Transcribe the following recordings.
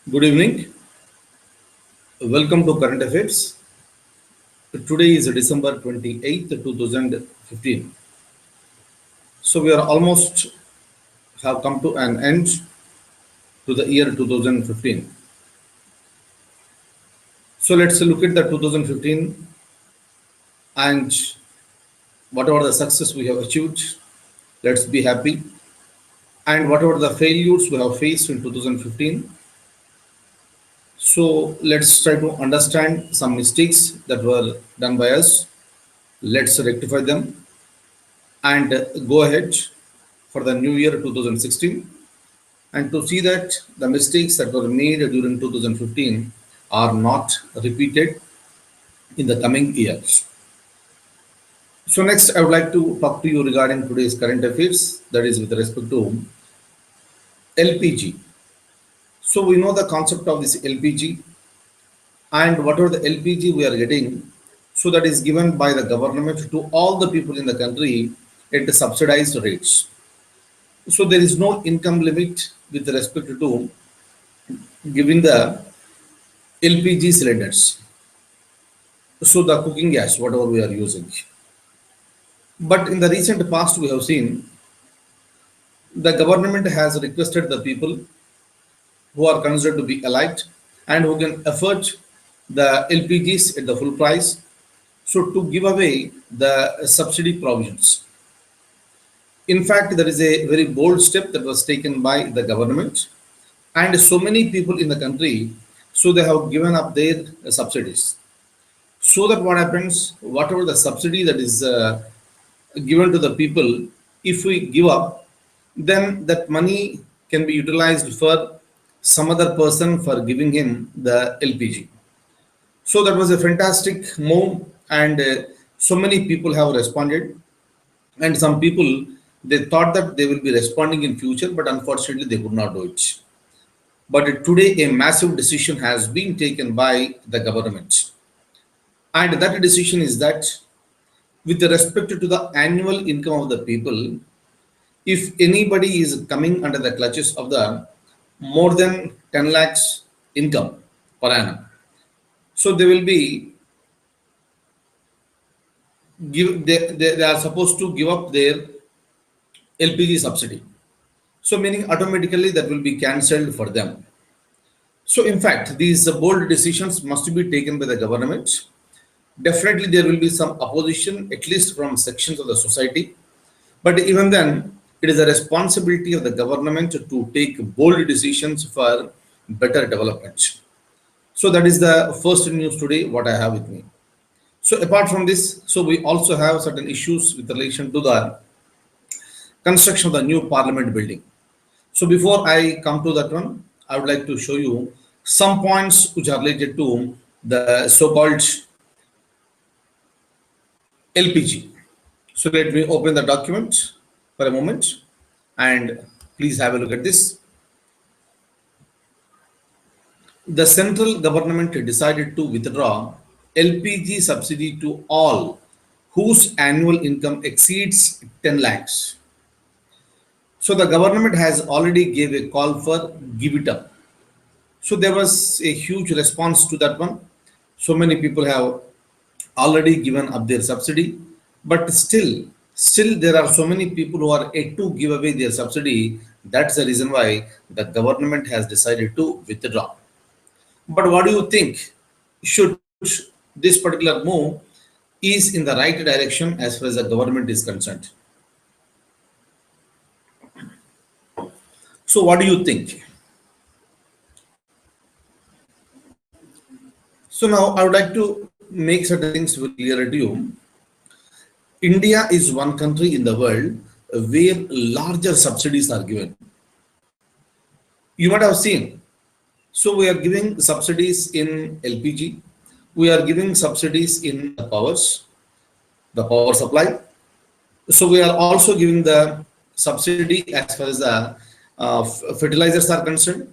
Good evening. Welcome to Current Affairs. Today is December 28th, 2015. So we are almost have come to an end to the year 2015. So let's look at the 2015 and whatever the success we have achieved, let's be happy. And whatever the failures we have faced in 2015. So let's try to understand some mistakes that were done by us. Let's rectify them and go ahead for the new year 2016 and to see that the mistakes that were made during 2015 are not repeated in the coming years. So next I would like to talk to you regarding today's current affairs, that is with respect to LPG. So we know the concept of this LPG and whatever the LPG we are getting, so that is given by the government to all the people in the country at the subsidized rates. So there is no income limit with respect to giving the LPG cylinders. So the cooking gas, whatever we are using. But in the recent past, we have seen the government has requested the people who are considered to be elite and who can afford the LPGs at the full price, so to give away the subsidy provisions. In fact, there is a very bold step that was taken by the government, and so many people in the country, so they have given up their subsidies. So that what happens, whatever the subsidy that is given to the people, if we give up, then that money can be utilized for some other person for giving him the LPG. So that was a fantastic move, and so many people have responded, and some people they thought that they will be responding in future, but unfortunately they could not do it. But today a massive decision has been taken by the government, and that decision is that with respect to the annual income of the people, if anybody is coming under the clutches of the more than 10 lakhs income per annum, so they will be they are supposed to give up their LPG subsidy. So meaning automatically that will be cancelled for them. So in fact, these bold decisions must be taken by the government. Definitely there will be some opposition, at least from sections of the society. But even then, it is a responsibility of the government to take bold decisions for better development. So that is the first news today, what I have with me. So apart from this, so we also have certain issues with relation to the construction of the new parliament building. So before I come to that one, I would like to show you some points which are related to the so-called LPG. So let me open the document for a moment and please have a look at this. The central government decided to withdraw LPG subsidy to all whose annual income exceeds 10 lakhs. So the government has already gave a call for give it up. So there was a huge response to that one. So many people have already given up their subsidy, but still there are so many people who are yet to give away their subsidy. That's the reason why the government has decided to withdraw. But what do you think? Should this particular move is in the right direction as far as the government is concerned? So what do you think? So now I would like to make certain things very clear to you. India is one country in the world where larger subsidies are given. You might have seen. So we are giving subsidies in LPG. We are giving subsidies in the power supply. So we are also giving the subsidy as far as the fertilizers are concerned.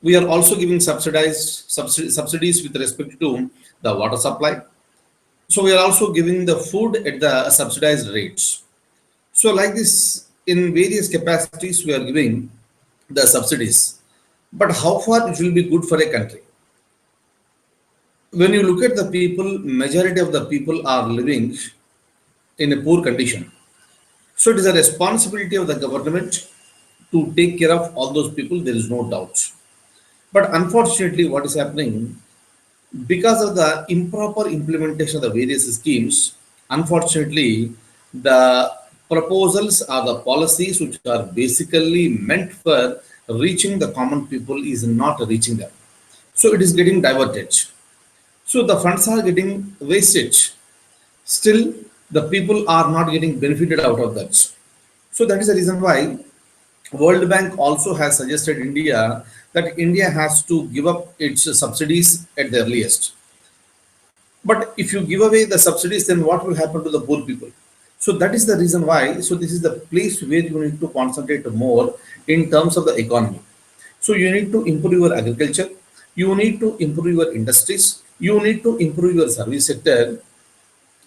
We are also giving subsidies with respect to the water supply. So we are also giving the food at the subsidized rates. So like this, in various capacities, we are giving the subsidies. But how far it will be good for a country? When you look at the people, majority of the people are living in a poor condition. So it is a responsibility of the government to take care of all those people, there is no doubt. But unfortunately, what is happening because of the improper implementation of the various schemes, unfortunately, the proposals or the policies which are basically meant for reaching the common people is not reaching them. So it is getting diverted. So the funds are getting wasted. Still, the people are not getting benefited out of that. So that is the reason why World Bank also has suggested India that India has to give up its subsidies at the earliest. But if you give away the subsidies, then what will happen to the poor people? So that is the reason why. So this is the place where you need to concentrate more in terms of the economy. So you need to improve your agriculture, you need to improve your industries, you need to improve your service sector.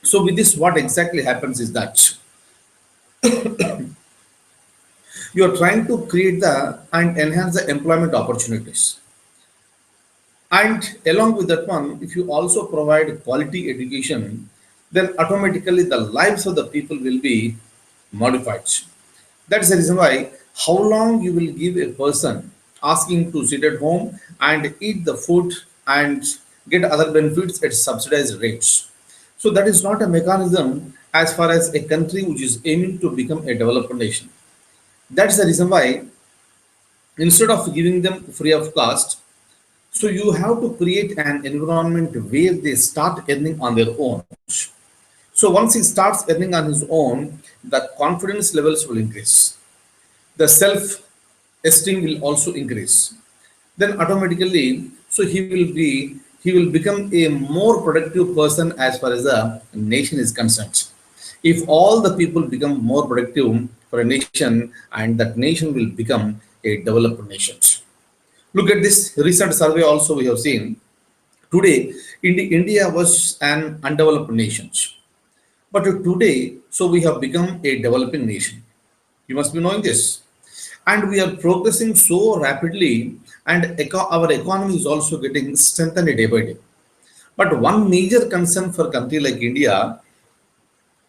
So with this, what exactly happens is that you are trying to create the and enhance the employment opportunities. And along with that one, if you also provide quality education, then automatically the lives of the people will be modified. That's the reason why how long you will give a person asking to sit at home and eat the food and get other benefits at subsidized rates. So that is not a mechanism as far as a country which is aiming to become a developed nation. That's the reason why instead of giving them free of cost, so you have to create an environment where they start earning on their own. So once he starts earning on his own, the confidence levels will increase. The self-esteem will also increase. Then automatically, so he will become a more productive person as far as the nation is concerned. If all the people become more productive for a nation, and that nation will become a developed nation. Look at this recent survey also we have seen. Today, India was an undeveloped nation. But today, so we have become a developing nation. You must be knowing this. And we are progressing so rapidly, and our economy is also getting strengthened day by day. But one major concern for a country like India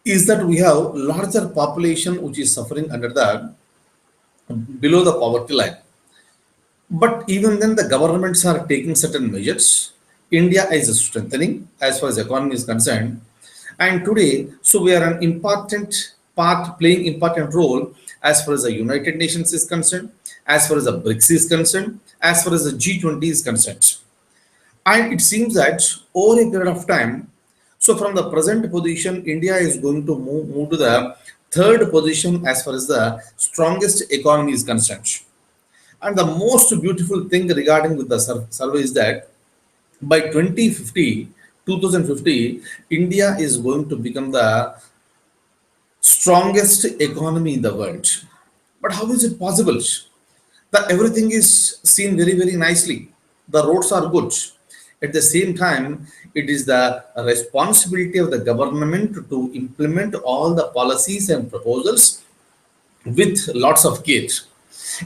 is that we have larger population which is suffering under the below the poverty line. But even then, the governments are taking certain measures. India is strengthening as far as economy is concerned. And today, so we are an important part, playing important role as far as the United Nations is concerned, as far as the BRICS is concerned, as far as the G20 is concerned. And it seems that over a period of time, so from the present position, India is going to move to the third position as far as the strongest economy is concerned. And the most beautiful thing regarding with the survey is that by 2050, India is going to become the strongest economy in the world. But how is it possible? The everything is seen very, very nicely. The roads are good. At the same time, it is the responsibility of the government to implement all the policies and proposals with lots of care.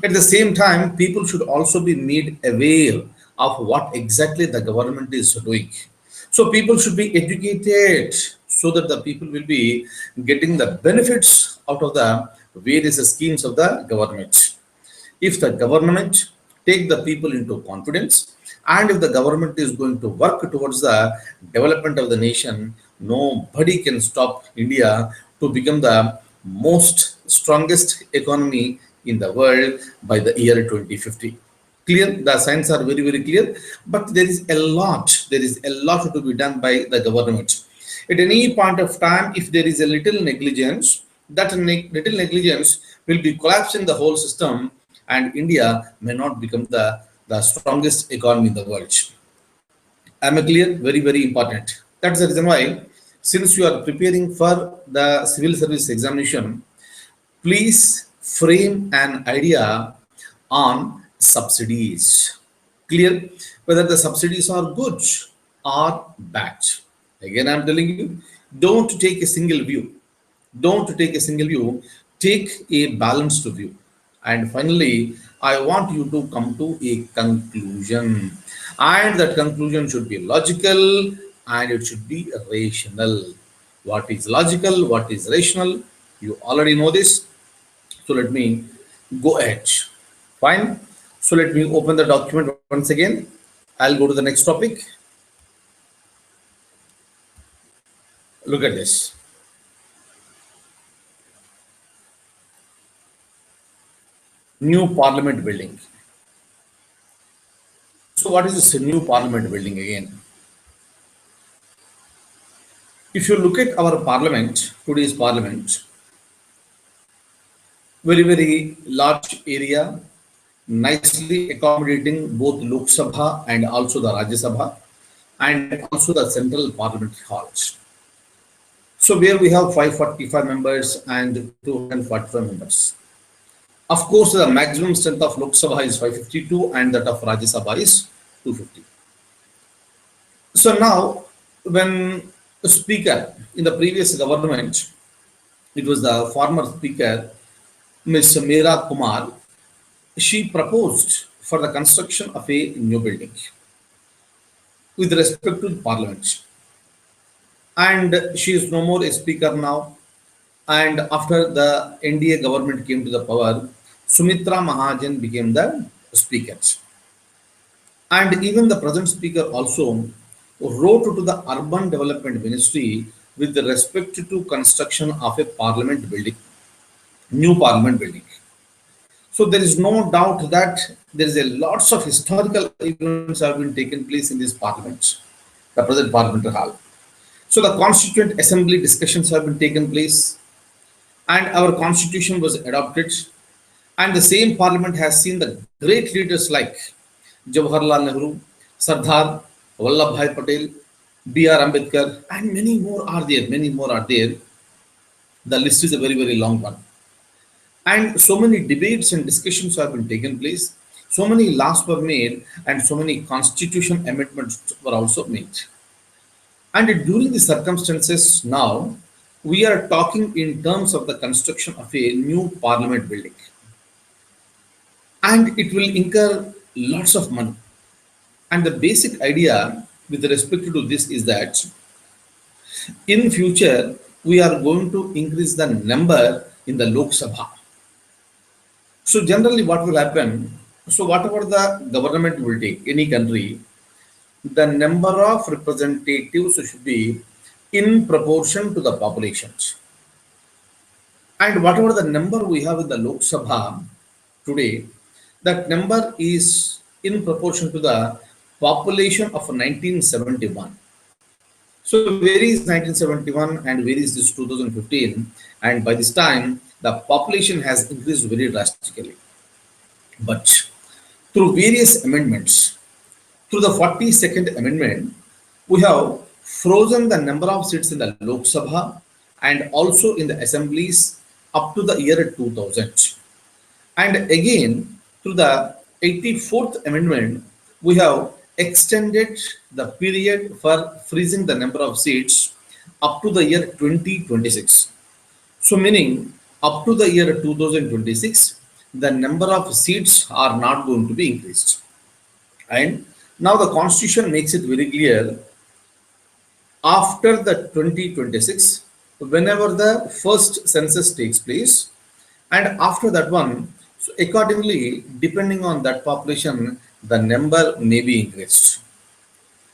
At the same time, people should also be made aware of what exactly the government is doing. So people should be educated so that the people will be getting the benefits out of the various schemes of the government. If the government take the people into confidence, and if the government is going to work towards the development of the nation, nobody can stop India to become the most strongest economy in the world by the year 2050. Clear? The signs are very, very clear, but there is a lot to be done by the government. At any point of time, if there is a little negligence, that little negligence will be collapsing the whole system, and India may not become the strongest economy in the world. Am I clear? Very, very important. That's the reason why, since you are preparing for the civil service examination, please frame an idea on subsidies. Clear? Whether the subsidies are good or bad. Again, I'm telling you, don't take a single view. Don't take a single view. Take a balanced view. And finally, I want you to come to a conclusion. And that conclusion should be logical and it should be rational. What is logical? What is rational? You already know this. So let me go ahead. Fine. So let me open the document once again. I'll go to the next topic. Look at this. New Parliament building. So what is this new Parliament building again? If you look at our Parliament, today's Parliament, very large area, nicely accommodating both Lok Sabha and also the Rajya Sabha and also the central parliamentary halls. So where we have 545 members and 245 members. Of course, the maximum strength of Lok Sabha is 552 and that of Rajya Sabha is 250. So now, when the speaker in the previous government, it was the former speaker, Ms. Meera Kumar, she proposed for the construction of a new building with respect to the parliament. And she is no more a speaker now. And after the NDA government came to the power, Sumitra Mahajan became the speaker. And even the present speaker also wrote to the Urban Development Ministry with respect to construction of a parliament building, new parliament building. So there is no doubt that there is a lots of historical events have been taken place in this parliament, the present parliamentary hall. So the Constituent Assembly discussions have been taken place, and our constitution was adopted. And the same parliament has seen the great leaders like Jawaharlal Nehru, Sardar Vallabhbhai Patel, B.R. Ambedkar, and many more are there. Many more are there. The list is a very long one. And so many debates and discussions have been taken place. So many laws were made, and so many constitution amendments were also made. And during the circumstances now, we are talking in terms of the construction of a new parliament building. And it will incur lots of money. And the basic idea with respect to this is that in future, we are going to increase the number in the Lok Sabha. So generally what will happen, so whatever the government will take, any country, the number of representatives should be in proportion to the populations. And whatever the number we have in the Lok Sabha today, that number is in proportion to the population of 1971. So where is 1971 and where is this 2015? And by this time, the population has increased very drastically. But through various amendments, through the 42nd Amendment, we have frozen the number of seats in the Lok Sabha and also in the assemblies up to the year 2000. And again, through the 84th Amendment, we have extended the period for freezing the number of seats up to the year 2026. So meaning up to the year 2026, the number of seats are not going to be increased. And now the constitution makes it very clear, after the 2026, whenever the first census takes place, and after that one, so accordingly, depending on that population, the number may be increased.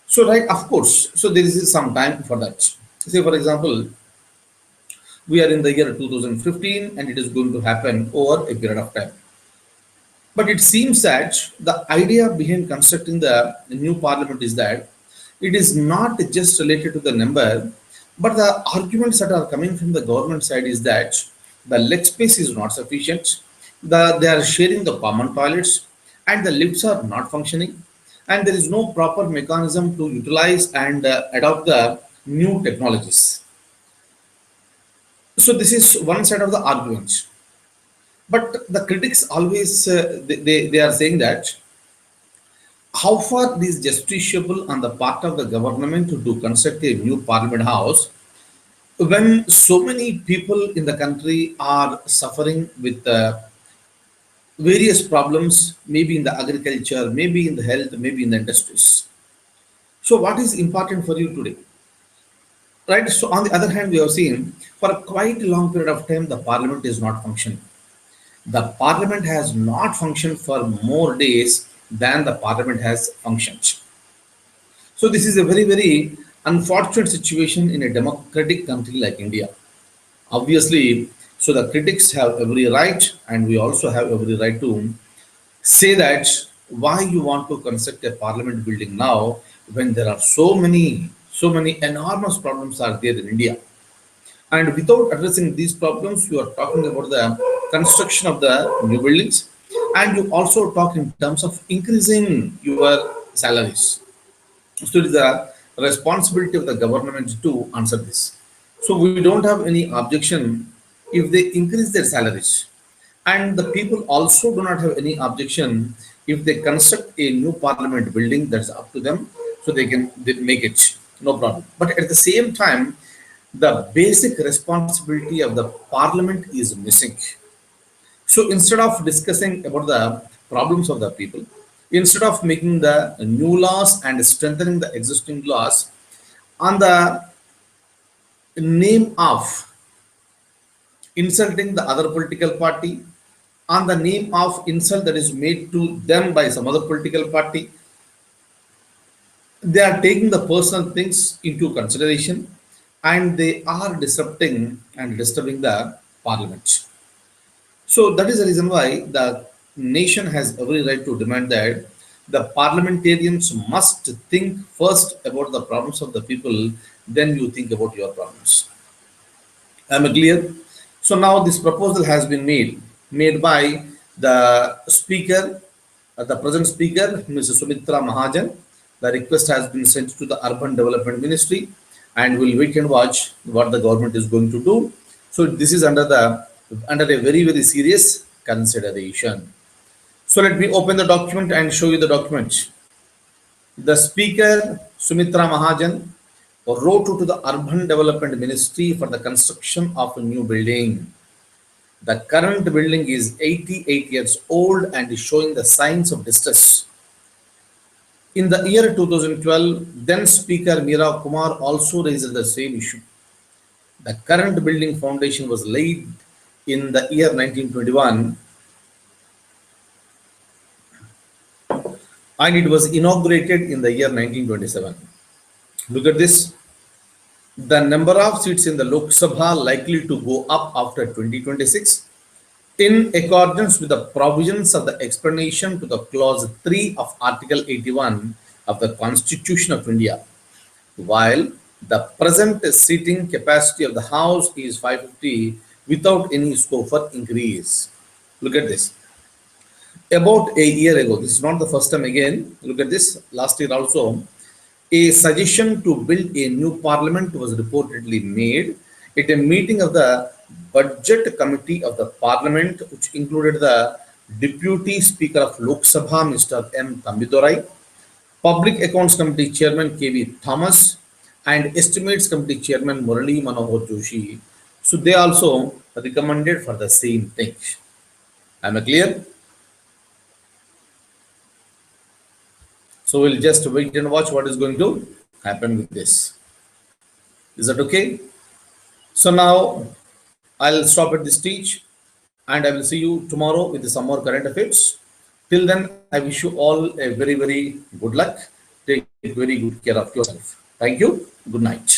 So right, of course, so there is some time for that. Say for example, we are in the year 2015 and it is going to happen over a period of time. But it seems that the idea behind constructing the new parliament is that it is not just related to the number, but the arguments that are coming from the government side is that the leg space is not sufficient, they are sharing the common toilets, and the lifts are not functioning, and there is no proper mechanism to utilize and adopt the new technologies. So this is one side of the argument. But the critics always they are saying that how far it is justiciable on the part of the government to construct a new parliament house when so many people in the country are suffering with various problems, maybe in the agriculture, maybe in the health, maybe in the industries. So, what is important for you today? Right. So, on the other hand, we have seen for a quite long period of time the parliament is not functioning. The parliament has not functioned for more days than the parliament has functioned. So, this is a very, very unfortunate situation in a democratic country like India. Obviously, so the critics have every right, and we also have every right to say that why you want to construct a parliament building now when there are so many enormous problems are there in India. And without addressing these problems, you are talking about the construction of the new buildings, and you also talk in terms of increasing your salaries. So it is the responsibility of the government to answer this. So we don't have any objection if they increase their salaries. And the people also do not have any objection if they construct a new parliament building. That's up to them. So they make it. No problem. But at the same time, the basic responsibility of the parliament is missing. So instead of discussing about the problems of the people, instead of making the new laws and strengthening the existing laws on the name of insulting the other political party, on the name of insult that is made to them by some other political party, they are taking the personal things into consideration, and they are disrupting and disturbing the parliament. So that is the reason why the nation has every right to demand that the parliamentarians must think first about the problems of the people, then you think about your problems. Am I clear? So now this proposal has been made by the speaker, the present speaker, Mrs. Sumitra Mahajan. The request has been sent to the Urban Development Ministry, and we'll wait and watch what the government is going to do. So this is under a very, very serious consideration. So let me open the document and show you the document. The speaker, Sumitra Mahajan, wrote to the Urban Development Ministry for the construction of a new building. The current building is 88 years old and is showing the signs of distress. In the year 2012, then Speaker Meera Kumar also raised the same issue. The current building foundation was laid in the year 1921 and it was inaugurated in the year 1927. Look at this. The number of seats in the Lok Sabha likely to go up after 2026 in accordance with the provisions of the explanation to the clause 3 of Article 81 of the Constitution of India, while the present seating capacity of the House is 550 without any scope for increase. Look at this. About a year ago, this is not the first time again, look at this, last year also, a suggestion to build a new parliament was reportedly made at a meeting of the budget committee of the parliament, which included the deputy speaker of Lok Sabha, Mr. M. Tambidorai, public accounts committee chairman K.V. Thomas, and estimates committee chairman Murali Manohar Joshi. So they also recommended for the same thing. Am I clear? So we'll just wait and watch what is going to happen with this. Is that okay? So now I'll stop at this stage and I will see you tomorrow with some more current affairs. Till then, I wish you all a very, very good luck. Take very good care of yourself. Thank you. Good night.